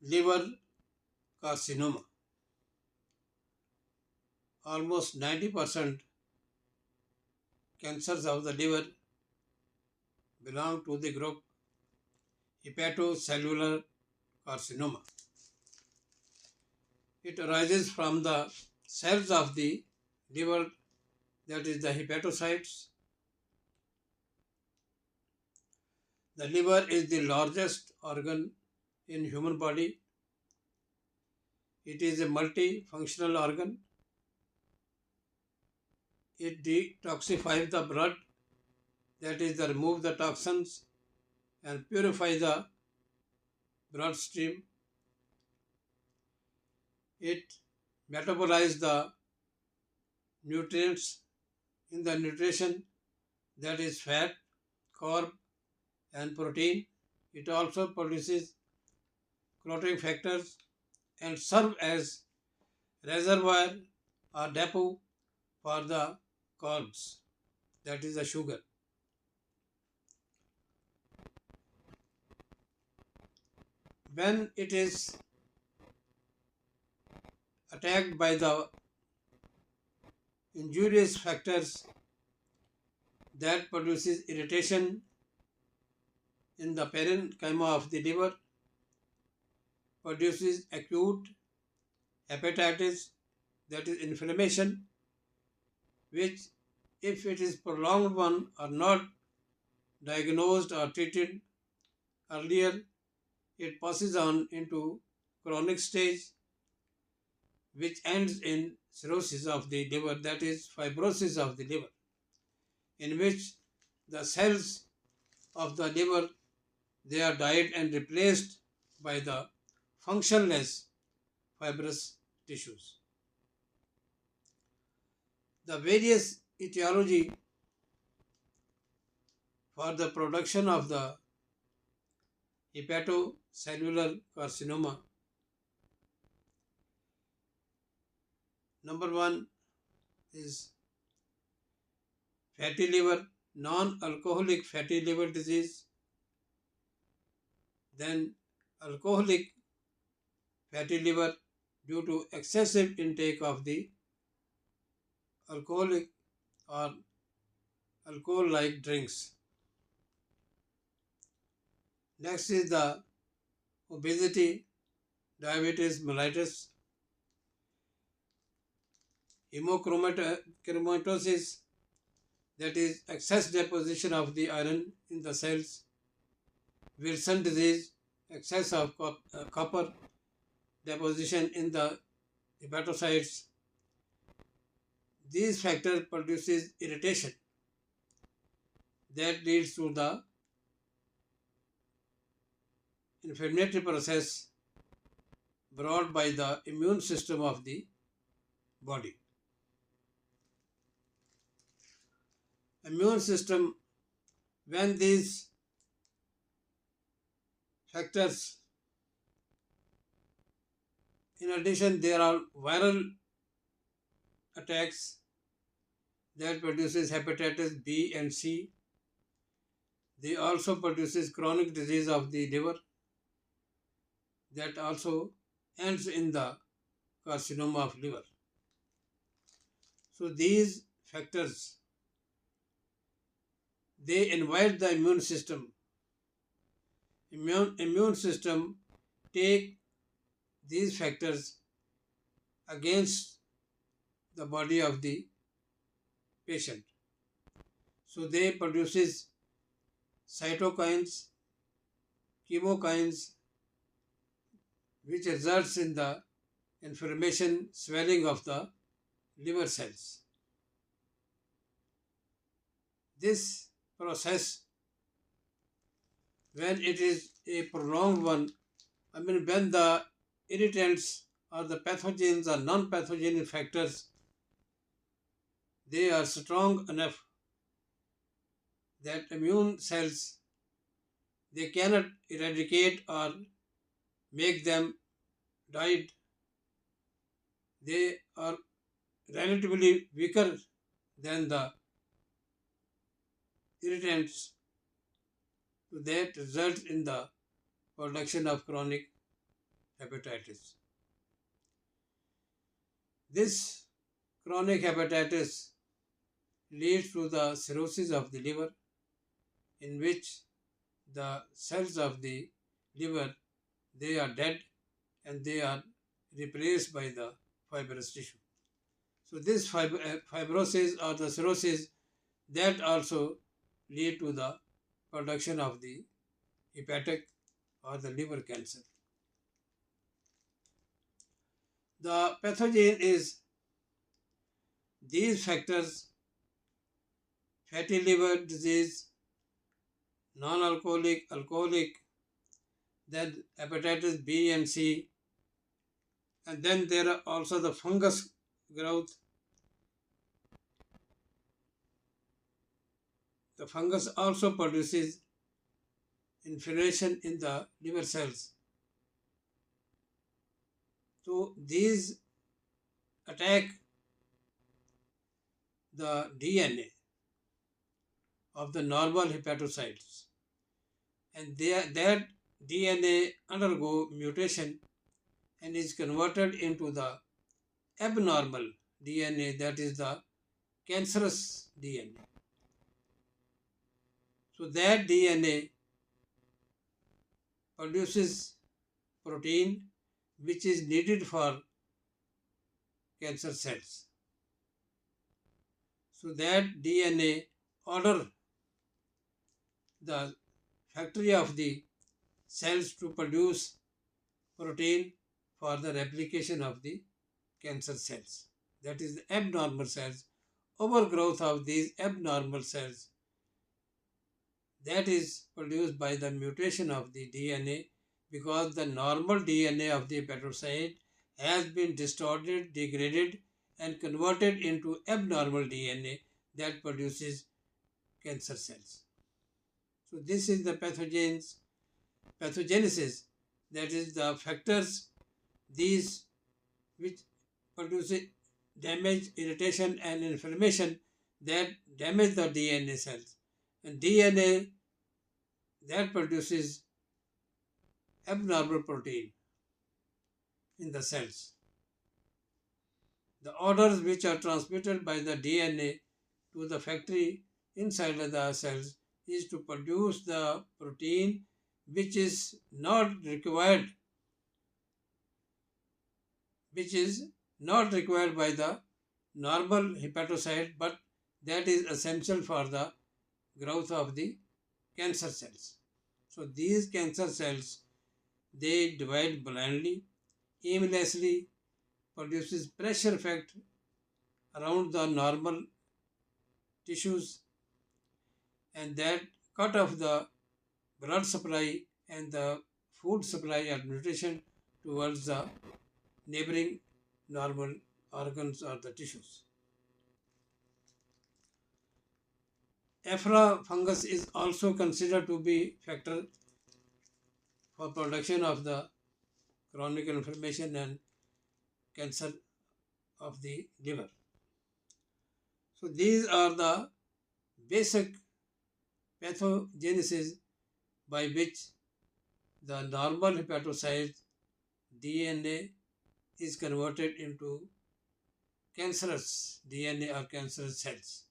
Liver carcinoma. Almost 90% cancers of the liver belong to the group hepatocellular carcinoma. It arises from the cells of the liver, that is the hepatocytes. The liver is the largest organ in human body. It is a multifunctional organ. It detoxifies the blood, that is, the remove the toxins and purify the bloodstream. It metabolizes the nutrients in the nutrition, that is fat, carb and protein. It also produces clotting factors and serve as reservoir or depot for the carbs, that is the sugar. When it is attacked by the injurious factors, that produces irritation in the parenchyma of the liver, produces acute hepatitis, that is inflammation, which if it is prolonged one or not diagnosed or treated earlier, it passes on into chronic stage, which ends in cirrhosis of the liver, that is fibrosis of the liver, in which the cells of the liver, they are died and replaced by the functionless fibrous tissues. The various etiology for the production of the hepatocellular carcinoma. Number one is fatty liver, non-alcoholic fatty liver disease, then alcoholic fatty liver due to excessive intake of the alcoholic or alcohol-like drinks. Next is the obesity, diabetes mellitus, hemochromatosis, that is excess deposition of the iron in the cells, Wilson disease, excess of copper deposition in the hepatocytes. These factors produces irritation that leads to the inflammatory process brought by the immune system of the body. Immune system, when these factors, in addition there are viral attacks that produces hepatitis B and C. They also produces chronic disease of the liver that also ends in the carcinoma of liver. So these factors, they invite the immune system. Immune system take these factors against the body of the patient. So they produces cytokines, chemokines, which results in the inflammation, swelling of the liver cells. This process, when it is a prolonged one, when the irritants or the pathogens or non-pathogenic factors, they are strong enough that immune cells, they cannot eradicate or make them died. They are relatively weaker than the irritants, that result in the production of chronic hepatitis. This chronic hepatitis leads to the cirrhosis of the liver, in which the cells of the liver, they are dead and they are replaced by the fibrous tissue. So this fibrosis or the cirrhosis, that also lead to the production of the hepatic or the liver cancer. The pathogen is these factors: fatty liver disease, non-alcoholic, alcoholic, then hepatitis B and C, and then there are also the fungus growth. The fungus also produces inflammation in the liver cells. So these attack the DNA of the normal hepatocytes, and that DNA undergo mutation and is converted into the abnormal DNA, that is the cancerous DNA. So that DNA produces protein which is needed for cancer cells. So that DNA order the factory of the cells to produce protein for the replication of the cancer cells. That is the abnormal cells, overgrowth of these abnormal cells, that is produced by the mutation of the DNA, because the normal DNA of the hepatocyte has been distorted, degraded and converted into abnormal DNA that produces cancer cells. So this is the pathogenesis, that is the factors these which produce damage, irritation and inflammation that damage the DNA cells, and DNA that produces abnormal protein in the cells. The orders which are transmitted by the DNA to the factory inside of the cells is to produce the protein which is not required by the normal hepatocyte, but that is essential for the growth of the cancer cells. So these cancer cells, they divide blindly, aimlessly, produces pressure effect around the normal tissues, and that cut off the blood supply and the food supply and nutrition towards the neighboring normal organs or the tissues. Ephra fungus is also considered to be factor for production of the chronic inflammation and cancer of the liver. So these are the basic pathogenesis by which the normal hepatocyte DNA is converted into cancerous DNA or cancerous cells.